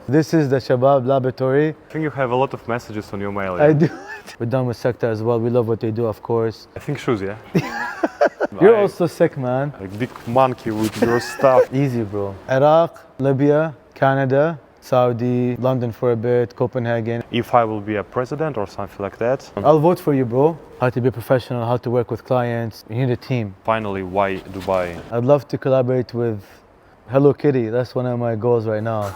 This is the Shabab Laboratory. I think you have a lot of messages on your mail. I do. We're done with Sector as well. We love what they do, of course. I think shoes, yeah? You're also sick, man. A big monkey with your stuff. Easy, bro. Iraq, Libya, Canada, Saudi, London for a bit, Copenhagen. If I will be a president or something like that. I'll vote for you, bro. How to be professional, how to work with clients. You need a team. Finally, why Dubai? I'd love to collaborate with Hello Kitty. That's one of my goals right now.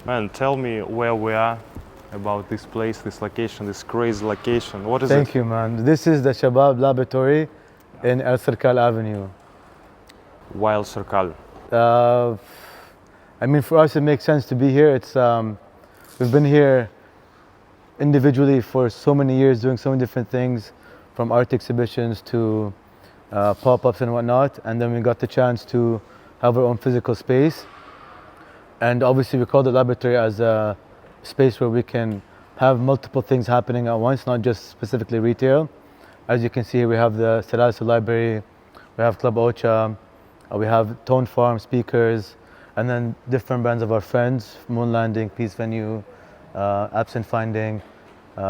Man, tell me where we are, about this place, this location, this crazy location. What is it? Thank you, man. This is the Shabab Laboratory in El Circal Avenue. Wild Circle. I mean, for us, it makes sense to be here. It's we've been here individually for so many years, doing so many different things, from art exhibitions to pop-ups and whatnot. And then we got the chance to have our own physical space. And obviously, we call the laboratory as a space where we can have multiple things happening at once, not just specifically retail. As you can see here, we have the Serasu Library, we have Club Ocha, we have Tone Farm speakers, and then different brands of our friends, Moon Landing, Peace Venue, Absent Finding,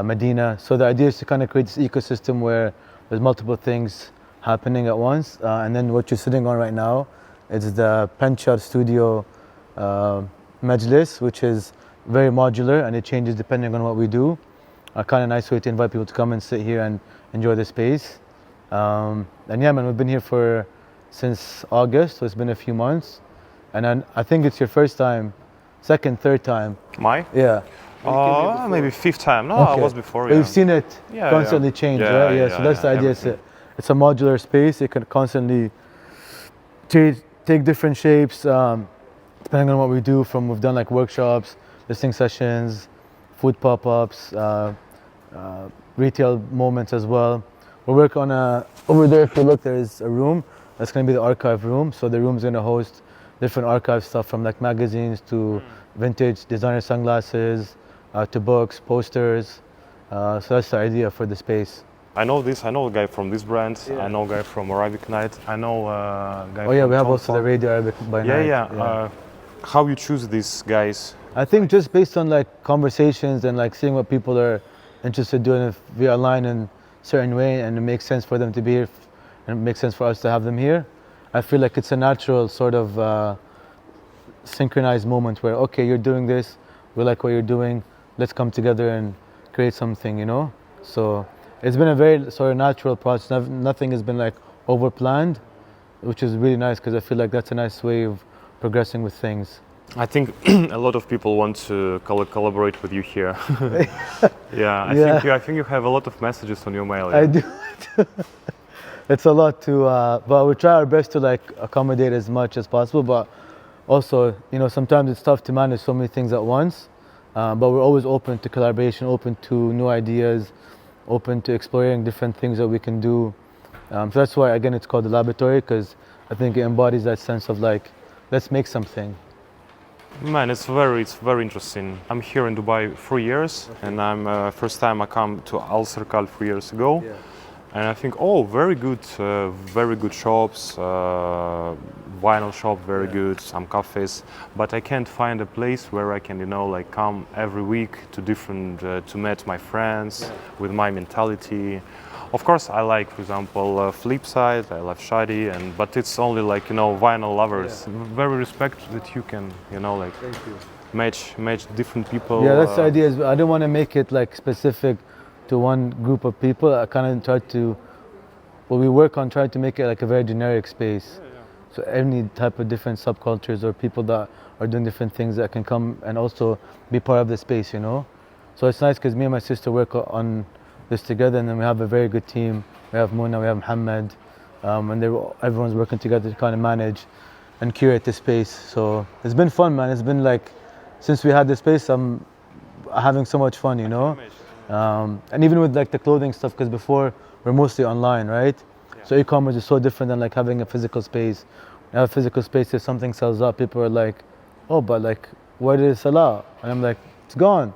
Medina. So the idea is to kind of create this ecosystem where there's multiple things happening at once. And then what you're sitting on right now is the Penchar Studio Majlis, which is very modular and it changes depending on what we do. A kind of nice way to invite people to come and sit here and enjoy the space. And yeah, man, we've been here since August, so it's been a few months. And then I think it's your first time, second, third time. My? Yeah. Maybe fifth time. No, Okay. I was before. But you've seen it constantly change, right? Yeah, So that's the idea. everything. It's a modular space. It can constantly take different shapes depending on what we do. We've done like workshops, listening sessions, food pop-ups, retail moments as well. We work on over there, if you look, there's a room. That's going to be the archive room. So the room's going to host different archive stuff from like magazines to vintage designer sunglasses, to books, posters. So that's the idea for the space. I know a guy from this brand. Yeah. I know a guy from Arabic Night. I know a guy Oh yeah, from we have Tom also Ford. the Radio Arabic by night. Yeah. How you choose these guys? I think just based on like conversations and like seeing what people are interested in doing, if we align in a certain way and it makes sense for them to be here and it makes sense for us to have them here, I feel like it's a natural sort of synchronized moment where, okay, you're doing this, we like what you're doing, let's come together and create something, you know? So it's been a very sort of natural process. Nothing has been like over planned, which is really nice because I feel like that's a nice way of progressing with things. I think a lot of people want to collaborate with you here. I think you have a lot of messages on your mail. Yeah? I do. It's a lot but we try our best to like accommodate as much as possible. But also, you know, sometimes it's tough to manage so many things at once. But we're always open to collaboration, open to new ideas, open to exploring different things that we can do. So that's why, again, it's called the laboratory, because I think it embodies that sense of like, let's make something. Man, it's very interesting. I'm here in Dubai 3 years, and I'm first time I come to Al Circal 3 years ago, and I think very good shops, vinyl shop, very good, some cafes, but I can't find a place where I can, you know, like come every week to different to meet my friends with my mentality. Of course, I like, for example, Flipside, I love Shadi, but it's only like, you know, vinyl lovers. Very respect that you can, you know, like match different people. Yeah, that's the idea. I don't want to make it like specific to one group of people. I kind of try to, we work on trying to make it like a very generic space. So any type of different subcultures or people that are doing different things that can come and also be part of the space, you know. So it's nice because me and my sister work on this together, and then we have a very good team. We have Mona, we have Mohammed, and everyone's working together to kind of manage and curate the space. So it's been fun, man. It's been like, since we had this space, I'm having so much fun, you know. And even with like the clothing stuff, because before we're mostly online, right? So e-commerce is so different than like having a physical space. When you have a physical space, if something sells out, people are like, oh, but like, where did it sell out? And I'm like, it's gone.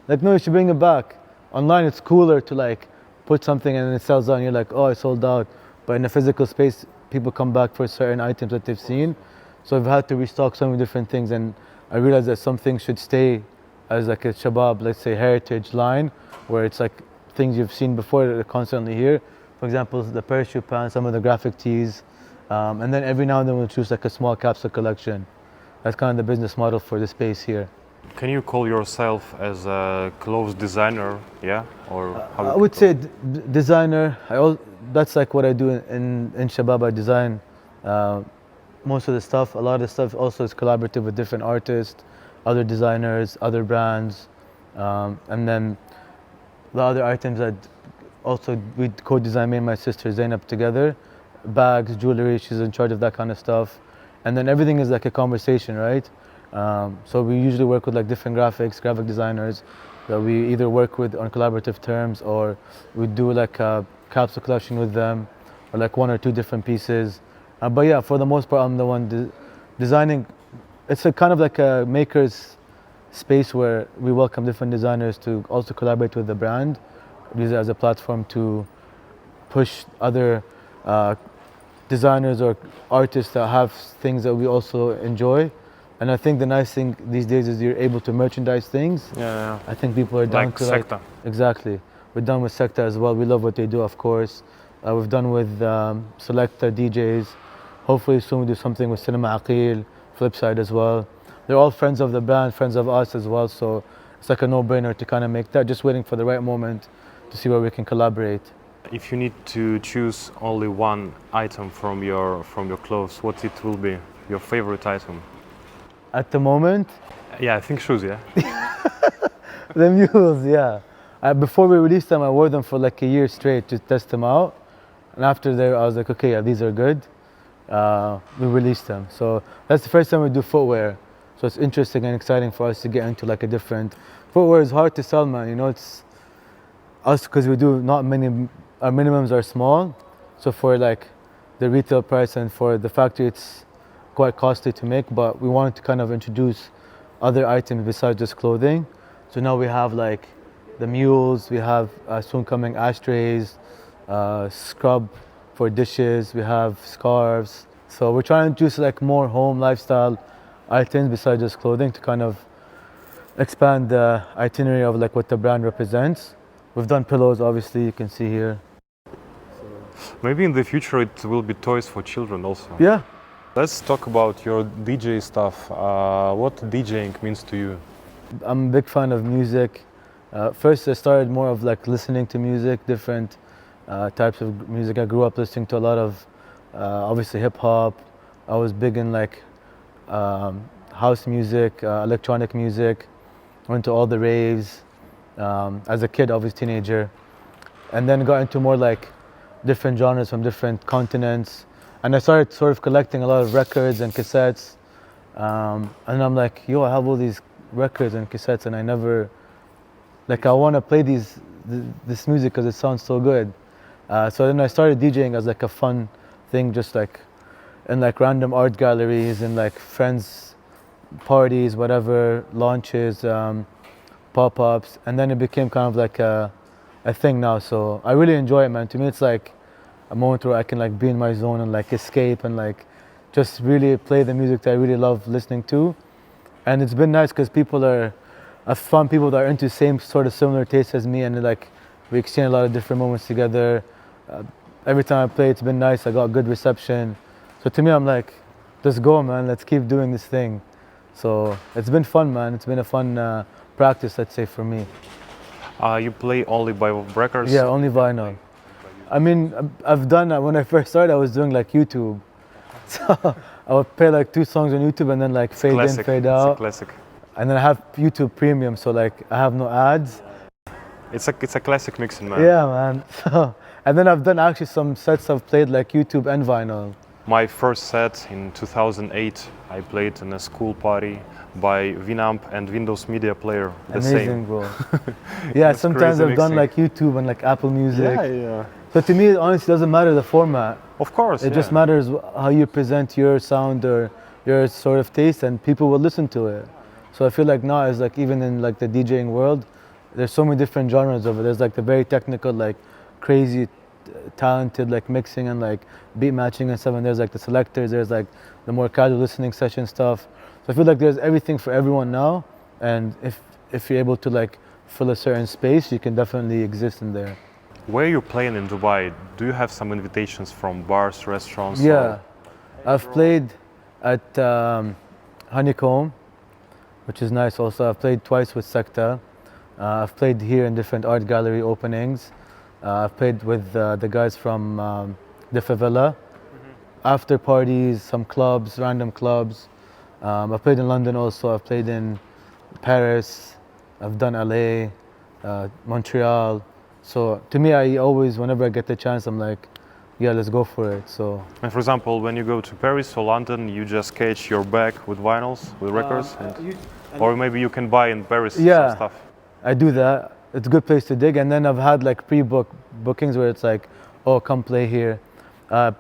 Like, no, you should bring it back. Online, it's cooler to like put something and it sells out and you're like, oh, it sold out. But in a physical space, people come back for certain items that they've seen. So I've had to restock so many different things, and I realized that some things should stay as like a Shabab, let's say, heritage line, where it's like things you've seen before that are constantly here. For example, the parachute pants, some of the graphic tees, and then every now and then we'll choose like a small capsule collection. That's kind of the business model for the space here. Can you call yourself as a clothes designer, yeah? Or how I would say designer. That's like what I do in Shabab. I design most of the stuff. A lot of the stuff also is collaborative with different artists, other designers, other brands, and then the other items that also we co-design, me and my sister Zainab together. Bags, jewelry, she's in charge of that kind of stuff. And then everything is like a conversation, right? So we usually work with like different graphic designers that we either work with on collaborative terms, or we do like a capsule collection with them, or like one or two different pieces. But yeah, for the most part, I'm the one designing. It's a kind of like a maker's space where we welcome different designers to also collaborate with the brand, use it as a platform to push other designers or artists that have things that we also enjoy. And I think the nice thing these days is you're able to merchandise things. Yeah. I think people are down Like to Secta. like, exactly. We're done with Secta as well. We love what they do, of course. We've done with Selecta DJs. Hopefully soon we'll do something with Cinema Aqil, Flipside as well. They're all friends of the brand, friends of us as well. So it's like a no-brainer to kind of make that. Just waiting for the right moment to see where we can collaborate. If you need to choose only one item from your clothes, what it will be? Your favorite item? At the moment, Yeah, I think shoes, yeah. the mules, yeah. Before we released them, I wore them for like a year straight to test them out. And after there, I was like, okay, yeah, these are good. We released them. So that's the first time we do footwear. So it's interesting and exciting for us to get into like a different. Footwear is hard to sell, man. You know, it's us because we do not many. Our minimums are small. So for like the retail price and for the factory, it's quite costly to make. But we wanted to kind of introduce other items besides just clothing. So now we have like the mules. We have soon coming ashtrays, scrub for dishes. We have scarves. So we're trying to introduce like more home lifestyle items besides just clothing to kind of expand the itinerary of like what the brand represents. We've done pillows, obviously, you can see here. Maybe in the future it will be toys for children also. Yeah. Let's talk about your DJ stuff. What DJing means to you? I'm a big fan of music. First I started more of like listening to music, different types of music. I grew up listening to a lot of obviously hip hop. I was big in like house music, electronic music. Went to all the raves as a kid, obviously teenager, and then got into more like different genres from different continents. And I started sort of collecting a lot of records and cassettes. And I'm like, yo, I have all these records and cassettes, and I never, like, I want to play this music because it sounds so good. So then I started DJing as like a fun thing, just like in like random art galleries and like friends parties, whatever, launches, pop-ups, and then it became kind of like a thing now. So I really enjoy it, man. To me, it's like a moment where I can like be in my zone and like escape and like just really play the music that I really love listening to. And it's been nice because I've found people that are into same sort of similar tastes as me, and like we exchange a lot of different moments together. Every time I play, it's been nice. I got good reception. So to me, I'm like, let's go, man. Let's keep doing this thing. So it's been fun, man. It's been a fun practice, let's say, for me. You play only by records? Yeah, only vinyl. I mean, I've done, when I first started, I was doing like YouTube. So I would play like 2 songs on YouTube and then like fade in, fade out. It's a classic. And then I have YouTube Premium, so like I have no ads. It's a classic mixing, man. Yeah, man. So, and then I've done actually some sets I've played like YouTube and vinyl. My first set in 2008, I played in a school party by Winamp and Windows Media Player. The Amazing, same. bro. Yeah, sometimes I've done like YouTube and like Apple Music. Yeah. So to me, it honestly doesn't matter the format. Of course. It just matters how you present your sound or your sort of taste, and people will listen to it. So I feel like now, it's like even in like the DJing world, there's so many different genres of it. There's like the very technical, like crazy talented like mixing and like beat matching and stuff, and there's like the selectors, there's like the more casual listening session stuff. So I feel like there's everything for everyone now, and if you're able to like fill a certain space, you can definitely exist in there. Where you playing in Dubai? Do you have some invitations from bars, restaurants? Yeah, I've played at Honeycomb, which is nice also. I've played twice with Secta. I've played here in different art gallery openings. I've played with the guys from the favela, after parties, some clubs, random clubs. I've played in London also. I've played in Paris. I've done LA, Montreal. So to me, I always, whenever I get the chance, I'm like, yeah, let's go for it. So. And for example, when you go to Paris or London, you just catch your bag with vinyls, with records, or maybe you can buy in Paris some stuff. I do that. It's a good place to dig. And then I've had like bookings where it's like, oh, come play here.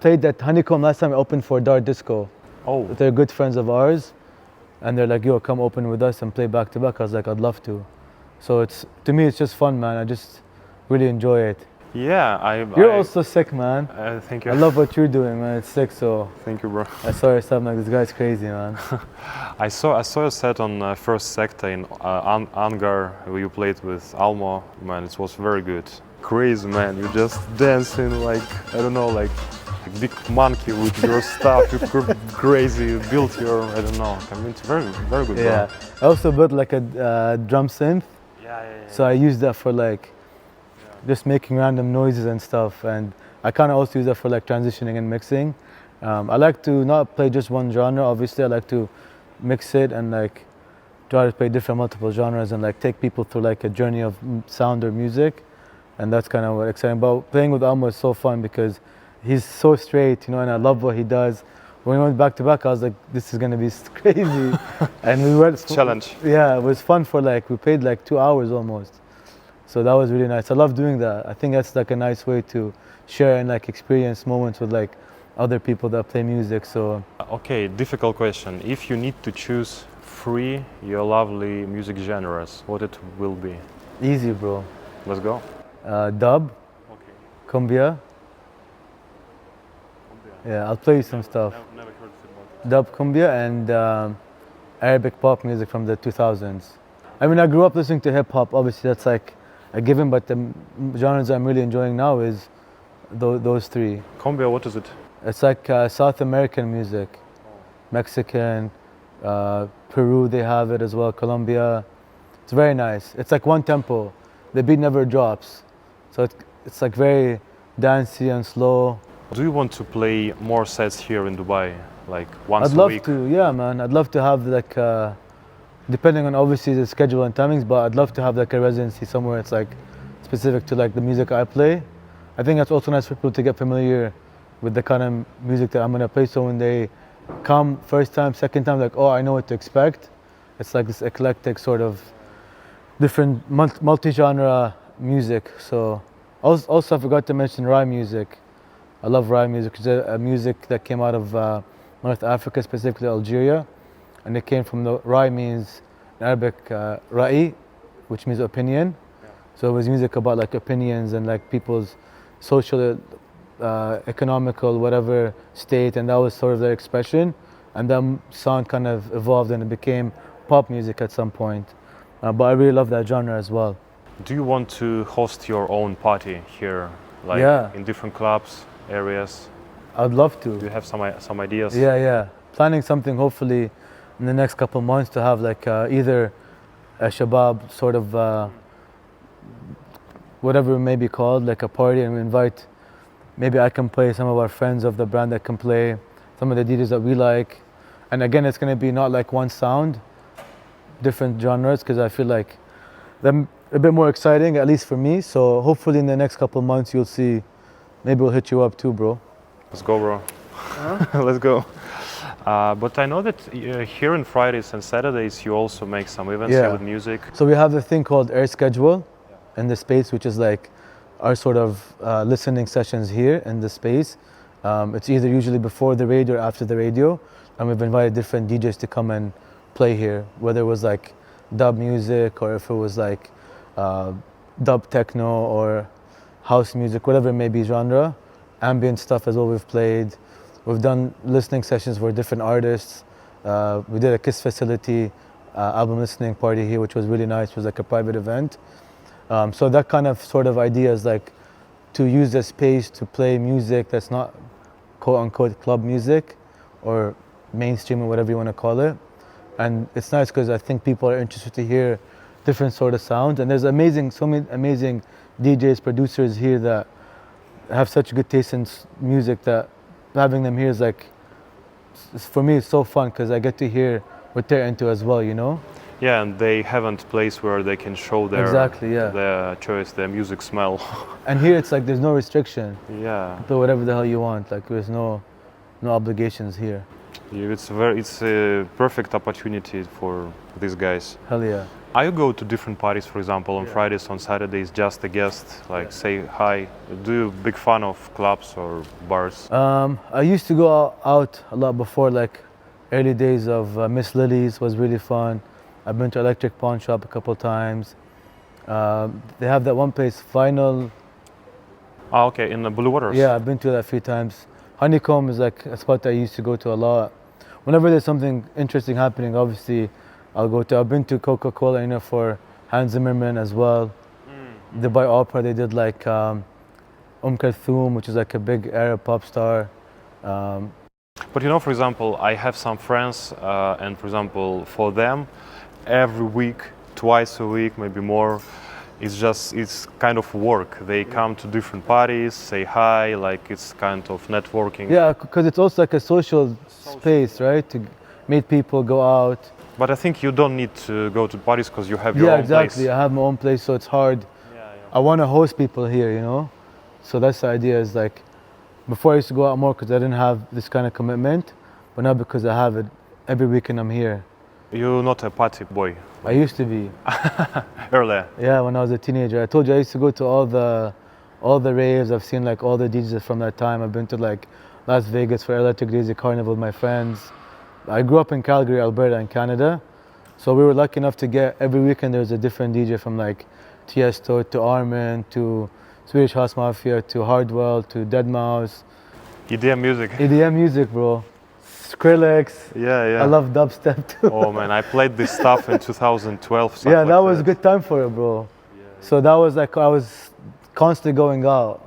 Played at Honeycomb last time I opened for Dart Disco. Oh. They're good friends of ours. And they're like, yo, come open with us and play back to back. I was like, I'd love to. So to me, it's just fun, man. I just really enjoy it. Yeah, You're also sick, man. Thank you. I love what you're doing, man. It's sick, so. Thank you, bro. I saw your stuff, I'm like, this guy's crazy, man. I saw a set on First Sector in FLNGR where you played with Almo. Man, it was very good. Crazy, man. You just dancing like, I don't know, like a big monkey with your stuff. You crazy. You built your, I don't know. I mean, it's very, very good. Yeah. Bro. I also built like a drum synth. Yeah. So I used that for like just making random noises and stuff, and I kind of also use that for like transitioning and mixing. I like to not play just one genre. Obviously, I like to mix it and like try to play different multiple genres and like take people through like a journey of sound or music, and that's kind of what exciting. But playing with Almo is so fun because he's so straight, you know, and I love what he does. When we went back to back, I was like, this is gonna be crazy, and we went challenge. Yeah, it was fun for like we played like 2 hours almost. So that was really nice. I love doing that. I think that's like a nice way to share and like experience moments with like other people that play music. So okay, difficult question. If you need to choose 3 your lovely music genres, what it will be? Easy, bro. Let's go. Dub, Okay. cumbia. Yeah, I'll play you some stuff. Never heard about it. Dub, cumbia, and Arabic pop music from the 2000s. I mean, I grew up listening to hip hop. Obviously, that's like a given, but the genres I'm really enjoying now is those 3. Cumbia, what is it? It's like South American music, Mexican, Peru they have it as well, Colombia. It's very nice. It's like one tempo. The beat never drops. So it's like very dancey and slow. Do you want to play more sets here in Dubai, like once I'd a love week? to, yeah, man. I'd love to have like, depending on obviously the schedule and timings, but I'd love to have like a residency somewhere it's like specific to like the music I play. I think that's also nice for people to get familiar with the kind of music that I'm gonna play. So when they come first time, second time, like, oh, I know what to expect. It's like this eclectic sort of different multi-genre music. So also I forgot to mention Rai music. I love Rai music. It's a music that came out of North Africa, specifically Algeria. And it came from the Rai means in Arabic Ra'i, which means opinion. Yeah. So it was music about like opinions and like people's social, economical, whatever state, and that was sort of their expression. And then sound kind of evolved and it became pop music at some point. But I really love that genre as well. Do you want to host your own party here, like in different clubs, areas? I'd love to. Do you have some ideas? Yeah. Planning something hopefully in the next couple of months to have like either a Shabab sort of whatever it may be called, like a party, and we invite, maybe I can play, some of our friends of the brand that can play, some of the DJs that we like. And again, it's going to be not like one sound, different genres, because I feel like they're a bit more exciting, at least for me. So hopefully in the next couple of months you'll see, maybe we'll hit you up too, bro. Let's go, bro. Huh? Let's go. But I know that here on Fridays and Saturdays you also make some events here with music. So we have a thing called Air Schedule in the space, which is like our sort of listening sessions here in the space. It's either usually before the radio or after the radio, and we've invited different DJs to come and play here, whether it was like dub music or if it was like dub techno or house music, whatever it may be genre. Ambient stuff as well we've played. We've done listening sessions for different artists. We did a Kiss Facility album listening party here, which was really nice. It was like a private event. So that kind of sort of idea is like to use the space to play music that's not quote unquote club music or mainstream or whatever you want to call it. And it's nice because I think people are interested to hear different sort of sounds. And there's so many amazing DJs, producers here that have such good taste in music that having them here is like, for me, it's so fun because I get to hear what they're into as well, you know? Yeah, and they haven't place where they can show their choice, their music smell. And here it's like there's no restriction. Yeah. Do whatever the hell you want. Like there's no obligations here. Yeah, it's a perfect opportunity for these guys. Hell yeah. I go to different parties, for example, on Fridays, on Saturdays, just a guest, like say hi. Do you big fan of clubs or bars? I used to go out a lot before, like early days of Miss Lily's was really fun. I've been to Electric Pawn Shop a couple times. They have that one place, Vinyl. Ah, okay, in the Blue Waters. Yeah, I've been to that a few times. Honeycomb is like a spot that I used to go to a lot. Whenever there's something interesting happening, obviously, I've been to Coca-Cola, you know, for Hans Zimmerman as well. Dubai Opera, they did like Kulthum, which is like a big Arab pop star. But you know, for example, I have some friends, and for example, for them, every week, twice a week, maybe more, it's kind of work. They come to different parties, say hi, like it's kind of networking. Yeah, because it's also like a social space, right? To meet people, go out. But I think you don't need to go to parties because you have your own place. Yeah, exactly. I have my own place, so it's hard. I want to host people here, you know? So that's the idea, is like, before I used to go out more because I didn't have this kind of commitment, but now because I have it, every weekend I'm here. You're not a party boy. I used to be. Earlier. Yeah, when I was a teenager. I told you I used to go to all the raves. I've seen like all the DJs from that time. I've been to like Las Vegas for Electric Daisy Carnival with my friends. I grew up in Calgary, Alberta in Canada. So we were lucky enough to get, every weekend there was a different DJ from like Tiesto to Armin to Swedish House Mafia to Hardwell to Deadmau5. EDM music. EDM music, bro. Skrillex. Yeah. I love dubstep too. Oh man, I played this stuff in 2012. Yeah, that was a good time for it, bro. So that was like, I was constantly going out.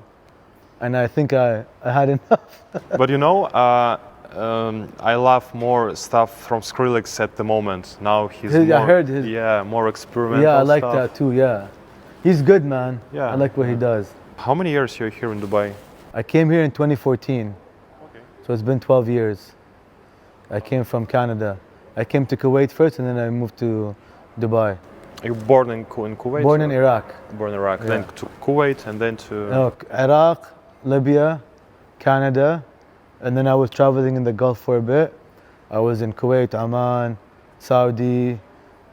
And I think I had enough. But you know, I love more stuff from Skrillex at the moment. Now he's more, I heard his, more experimental. Yeah, I like stuff. that too, yeah. He's good, man. Yeah. I like what he does. How many years you're here in Dubai? I came here in 2014. Okay. So it's been 12 years. I came from Canada. I came to Kuwait first and then I moved to Dubai. You born in Kuwait? Born in Iraq. Born in Iraq, Yeah. then to Kuwait and then to... No, Iraq, Libya, Canada, and then I was traveling in the Gulf for a bit. I was in Kuwait, Oman, Saudi,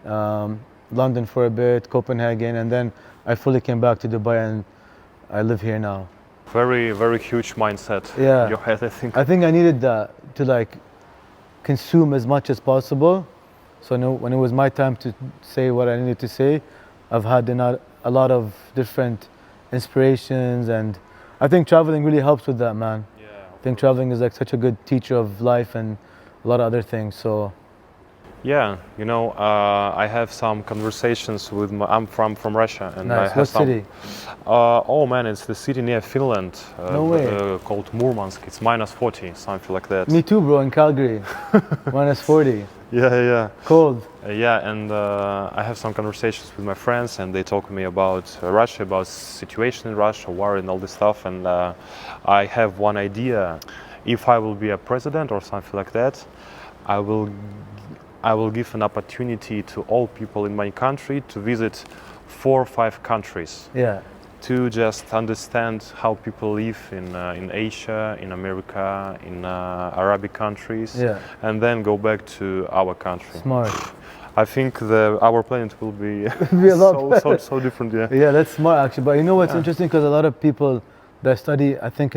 London for a bit, Copenhagen, and then I fully came back to Dubai and I live here now. Very, very huge mindset Yeah. in your head, I think. I think I needed that to like consume as much as possible. So when it was my time to say what I needed to say, I've had a lot of different inspirations, and I think traveling really helps with that, man. Yeah. I think traveling is like such a good teacher of life and a lot of other things. So Yeah, you know, I have some conversations with I'm from Russia, and I nice. have What some. city? Oh man, it's the city near Finland. No way. Called Murmansk. It's -40, something like that. Me too, bro. In Calgary, -40. Yeah. Cold. Yeah, and I have some conversations with my friends, and they talk to me about Russia, about situation in Russia, war, and all this stuff. And I have one idea: if I will be a president or something like that, I will give an opportunity to all people in my country to visit 4 or 5 countries. Yeah. To just understand how people live in Asia, in America, in Arabic countries, Yeah. and then go back to our country. Smart. I think our planet will be, Be a lot so different. Yeah. Yeah, that's smart actually. But you know what's interesting? Because a lot of people that study, I think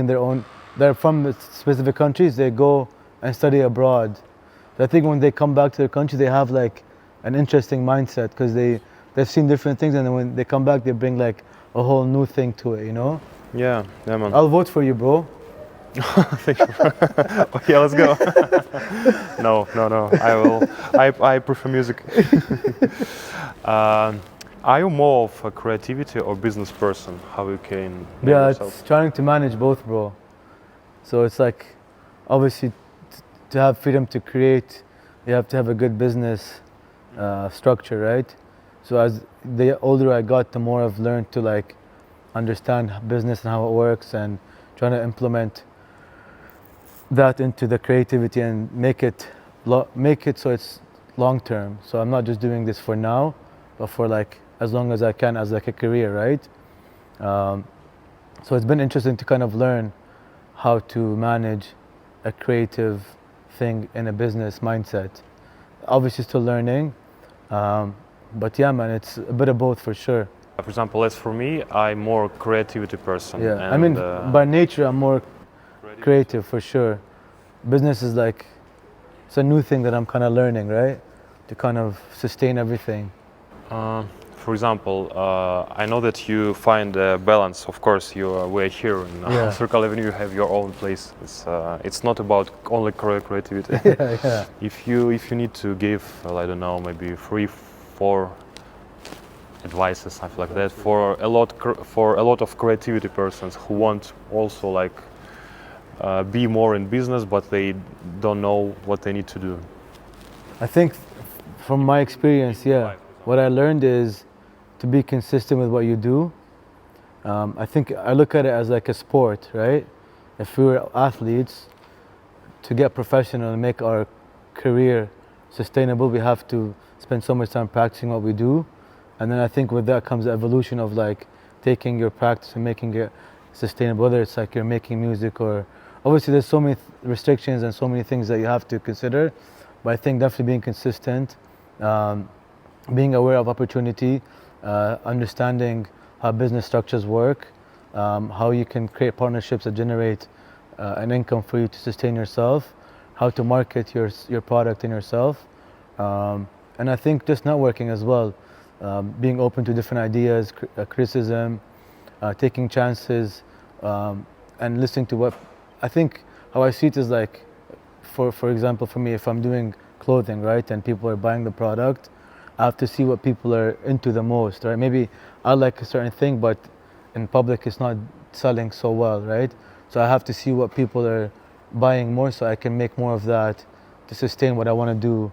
they're from specific countries, they go and study abroad. I think when they come back to their country, they have like an interesting mindset because they've seen different things, and then when they come back, they bring like a whole new thing to it, you know? Yeah, yeah, man. I'll vote for you, bro. Thank you. Okay, let's go. No. I will. I prefer music. Are you more of a creativity or business person? How you can name Yeah, yourself? it's trying to manage both, bro. So it's like, obviously, to have freedom to create, you have to have a good business structure, right? So as the older I got, the more I've learned to like understand business and how it works, and trying to implement that into the creativity and make it so it's long term. So I'm not just doing this for now, but for like as long as I can as like a career, right? So it's been interesting to kind of learn how to manage a creative thing in a business mindset. Obviously still learning, but yeah, man, it's a bit of both for sure. For example, as for me, I'm more creativity person. Yeah, And, I mean, by nature, I'm more creative for sure. Business is like, it's a new thing that I'm kind of learning, right? To kind of sustain everything. For example, I know that you find a balance. Of course, we're here in Yeah. Circle Avenue. You have your own place. It's not about only creativity. Yeah. If you need to give, well, I don't know, maybe 3-4 advices, something like that, for a lot of creativity persons who want also like be more in business, but they don't know what they need to do. I think from my experience, yeah, what I learned is to be consistent with what you do. I think I look at it as like a sport, right? If we were athletes, to get professional and make our career sustainable, we have to spend so much time practicing what we do. And then I think with that comes the evolution of like taking your practice and making it sustainable, whether it's like you're making music or obviously there's so many restrictions and so many things that you have to consider. But I think definitely being consistent, being aware of opportunity, understanding how business structures work, how you can create partnerships that generate an income for you to sustain yourself, how to market your product and yourself. And I think just networking as well, being open to different ideas, criticism, taking chances, and listening to what I think. How I see it is like, for example, for me, if I'm doing clothing, right, and people are buying the product, I have to see what people are into the most, right? Maybe I like a certain thing, but in public it's not selling so well, right? So I have to see what people are buying more, so I can make more of that to sustain what I want to do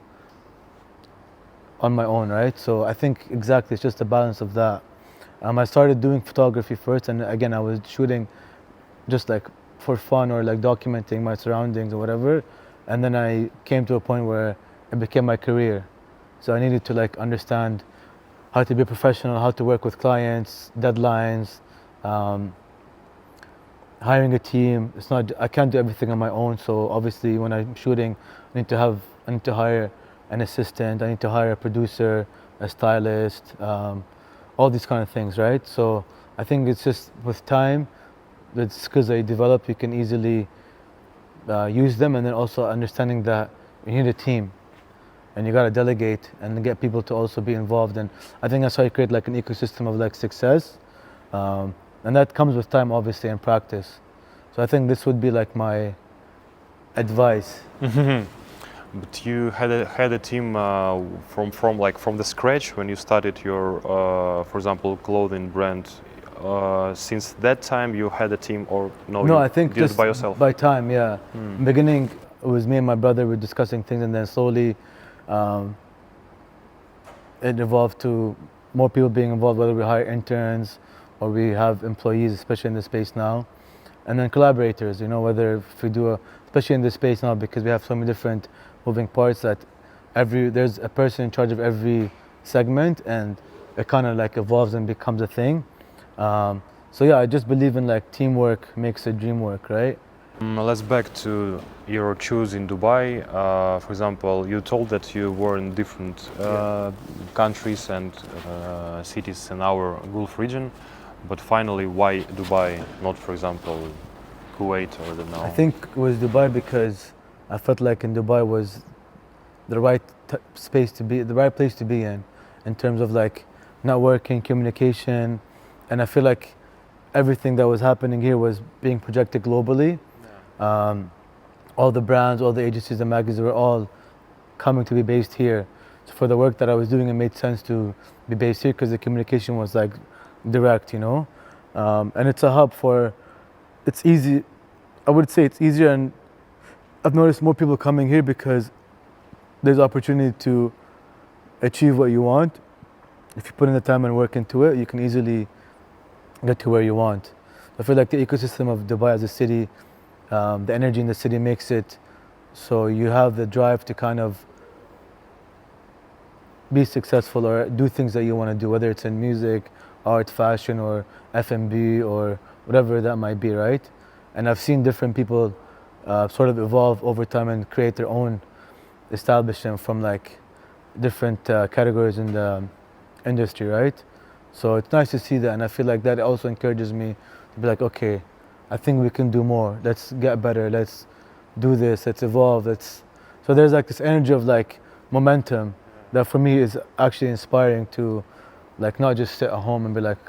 on my own, right? So I think exactly it's just a balance of that. I started doing photography first, and again I was shooting just like for fun or like documenting my surroundings or whatever, and then I came to a point where it became my career. So I needed to like understand how to be a professional, how to work with clients, deadlines, hiring a team. It's not, I can't do everything on my own. So obviously when I'm shooting, I need to hire an assistant, I need to hire a producer, a stylist, all these kind of things, right? So I think it's just with time, the skills that you develop, you can easily use them, and then also understanding that you need a team and you got to delegate and get people to also be involved. And I think that's how you create like an ecosystem of like success, and that comes with time obviously and practice. So I think this would be like my advice. But you had a team from the scratch when you started your, for example, clothing brand. Since that time, you had a team, or no? No, You I think did it just by yourself. by time, yeah. Beginning, it was me and my brother were discussing things, and then slowly it evolved to more people being involved, whether we hire interns or we have employees, especially in this space now. And then collaborators, you know, whether if we do especially in this space now, because we have so many different moving parts, that there's a person in charge of every segment, and it kind of like evolves and becomes a thing. So yeah, I just believe in like teamwork makes a dream work, right? Let's back to your choose in Dubai. For example, you told that you were in different countries and cities in our Gulf region, but finally, why Dubai, not, for example, Kuwait or the now? I think it was Dubai because I felt like in Dubai was the right space to be, the right place to be in terms of like networking, communication, and I feel like everything that was happening here was being projected globally. All the brands, all the agencies, the magazines were all coming to be based here. So for the work that I was doing, it made sense to be based here because the communication was like direct, you know. And it's a hub for, it's easy, I would say it's easier, and I've noticed more people coming here because there's opportunity to achieve what you want. If you put in the time and work into it, you can easily get to where you want. I feel like the ecosystem of Dubai as a city, the energy in the city makes it so you have the drive to kind of be successful or do things that you want to do, whether it's in music, art, fashion, or F&B, or whatever that might be, right? And I've seen different people sort of evolve over time and create their own establishment from like different categories in the industry, right? So it's nice to see that, and I feel like that also encourages me to be like, okay, I think we can do more. Let's get better. Let's do this. Let's evolve. So there's like this energy of like momentum that for me is actually inspiring to like not just sit at home and be like,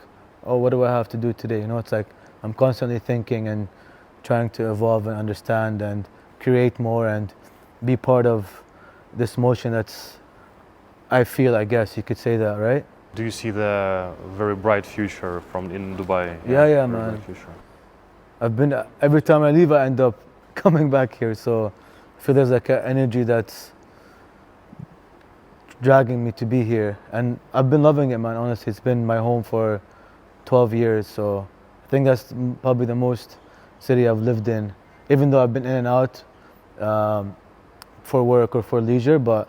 oh, what do I have to do today? You know, it's like I'm constantly thinking and trying to evolve and understand and create more and be part of this motion that's, I feel, I guess you could say that, right? Do you see the very bright future from in Dubai? Yeah, very man. bright future. Every time I leave, I end up coming back here. So I feel there's like an energy that's dragging me to be here. And I've been loving it, man. Honestly, it's been my home for 12 years. So I think that's probably the most city I've lived in, even though I've been in and out for work or for leisure. But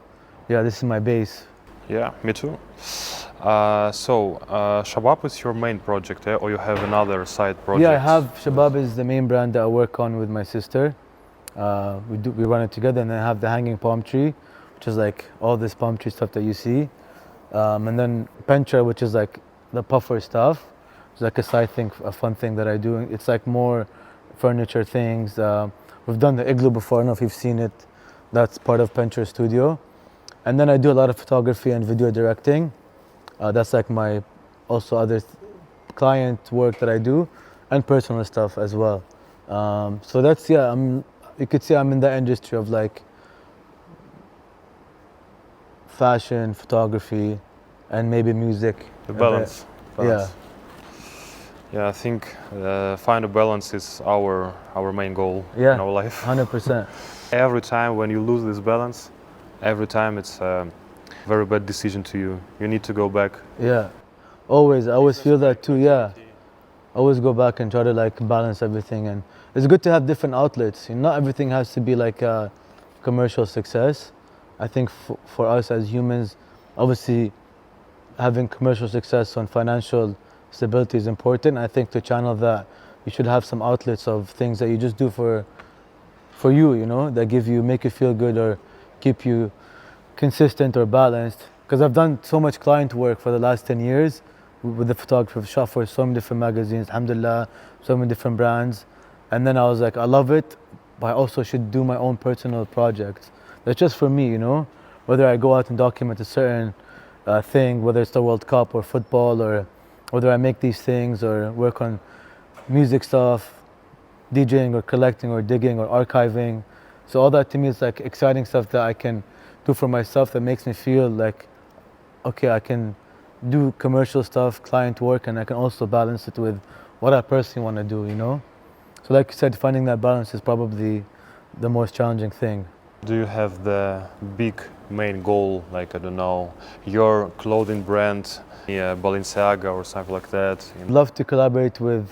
yeah, this is my base. Yeah, me too. Shabab is your main project, or you have another side project? Yeah, I have. Shabab is the main brand that I work on with my sister. We run it together, and then I have the hanging palm tree, which is like all this palm tree stuff that you see. And then Pentra, which is like the puffer stuff. It's like a side thing, a fun thing that I do. It's like more furniture things. We've done the igloo before. I don't know if you've seen it. That's part of Pentra Studio. And then I do a lot of photography and video directing. That's like my also other client work that I do, and personal stuff as well. So that's, yeah, you could say I'm in the industry of like fashion, photography, and maybe music. The balance. Yeah. Yeah, I think find a balance is our main goal Yeah, in our life. 100%. Every time when you lose this balance, every time it's a very bad decision to you. You need to go back. Yeah, always. I always feel that too. Yeah, I always go back and try to like balance everything, and it's good to have different outlets. You know, not everything has to be like a commercial success. I think for us as humans, obviously, having commercial success on financial stability is important. I think to channel that, you should have some outlets of things that you just do for you. You know, that make you feel good or keep you consistent or balanced. Because I've done so much client work for the last 10 years with the photography. I've shot for so many different magazines, alhamdulillah, so many different brands. And then I was like, I love it, but I also should do my own personal projects. That's just for me, you know? Whether I go out and document a certain thing, whether it's the World Cup or football, or whether I make these things or work on music stuff, DJing or collecting or digging or archiving. So all that to me is like exciting stuff that I can do for myself that makes me feel like, okay, I can do commercial stuff, client work, and I can also balance it with what I personally want to do, you know? So like you said, finding that balance is probably the most challenging thing. Do you have the big main goal, like, I don't know, your clothing brand, Balenciaga or something like that? I'd love to collaborate with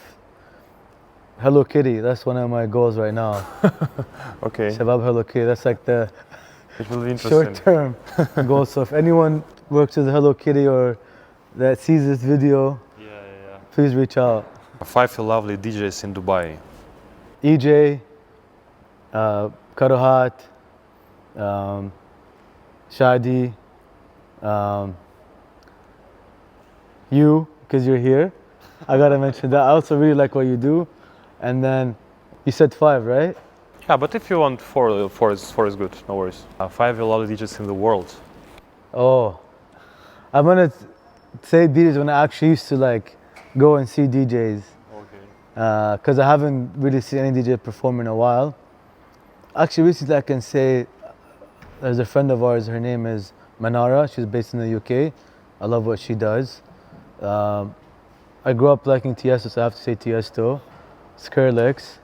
Hello Kitty. That's one of my goals right now. Okay. Shabab Hello Kitty. That's like the It will be interesting. short-term goal. So if anyone works with Hello Kitty or that sees this video, please reach out. 5 lovely DJs in Dubai. EJ, Karohat, Shadi, you, because you're here. I gotta mention that. I also really like what you do. And then you said 5, right? Yeah, but if you want 4 is good, no worries. 5 lovely DJs in the world. Oh, I'm gonna say DJs when I actually used to like go and see DJs. Okay. because I haven't really seen any DJ perform in a while. Actually, recently I can say there's a friend of ours, her name is Manara, she's based in the UK. I love what she does. I grew up liking Tiesto, so I have to say Tiesto, Skrillex,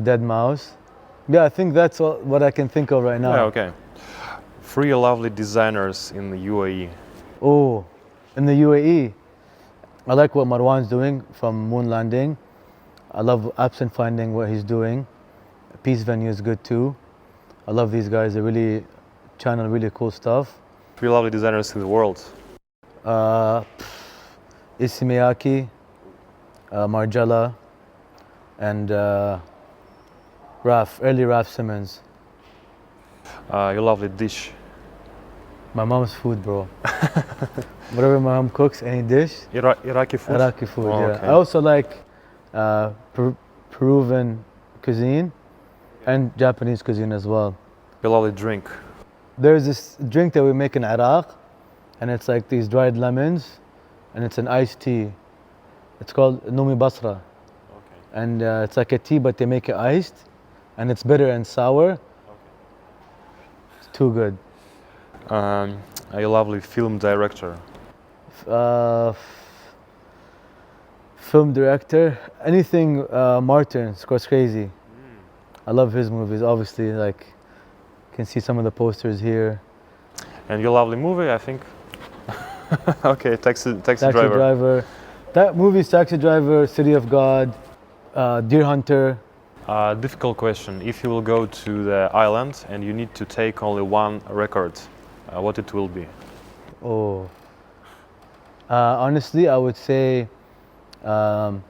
Dead Mouse. Yeah, I think that's what I can think of right now. Yeah, okay. 3 lovely designers in the UAE. Oh, in the UAE, I like what Marwan's doing from Moon Landing. I love Absent Finding, what he's doing. Peace Venue is good too. I love these guys, they really channel really cool stuff. 3 lovely designers in the world. Issey Miyake, Margiela, and early Raf Simmons. Your lovely dish. My mom's food, bro. Whatever my mom cooks, any dish. Iraqi food? Iraqi food, Oh, yeah. okay. I also like Peruvian cuisine and Japanese cuisine as well. Your lovely drink. There's this drink that we make in Iraq, and it's like these dried lemons, and it's an iced tea. It's called Nomi Basra. Okay. And it's like a tea, but they make it iced, and it's bitter and sour. Okay. It's too good. Your lovely film director. Film director, anything Martin Scorsese. I love his movies. Obviously, like you can see some of the posters here. And your lovely movie, I think. Okay, Taxi Taxi Driver. Driver. That movie's Taxi Driver, City of God, Deer Hunter. Difficult question. If you will go to the island and you need to take only one record, what it will be? Oh. Honestly, I would say Ziad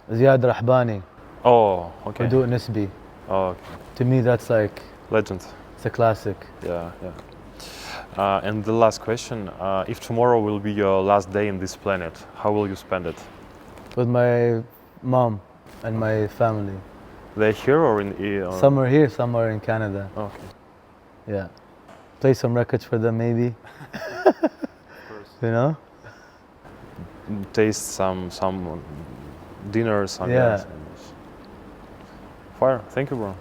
Rahbani. Oh, okay. Hudu Nisbi. Oh, okay. To me, that's like, Legend. it's a classic. Yeah, yeah. And the last question, if tomorrow will be your last day in this planet, how will you spend it? With my mom and my family. They're here or in or... Some are here, some are in Canada. Okay. Yeah. Play some records for them, maybe. You know? Taste some dinners. Yeah. Fire. Thank you, bro.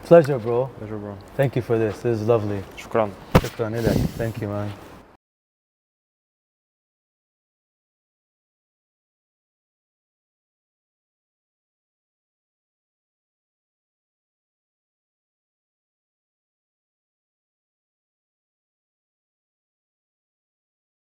Pleasure, bro. Pleasure, bro. Thank you for this. This is lovely. Shukran. Shukran, Ilak. Thank you, man.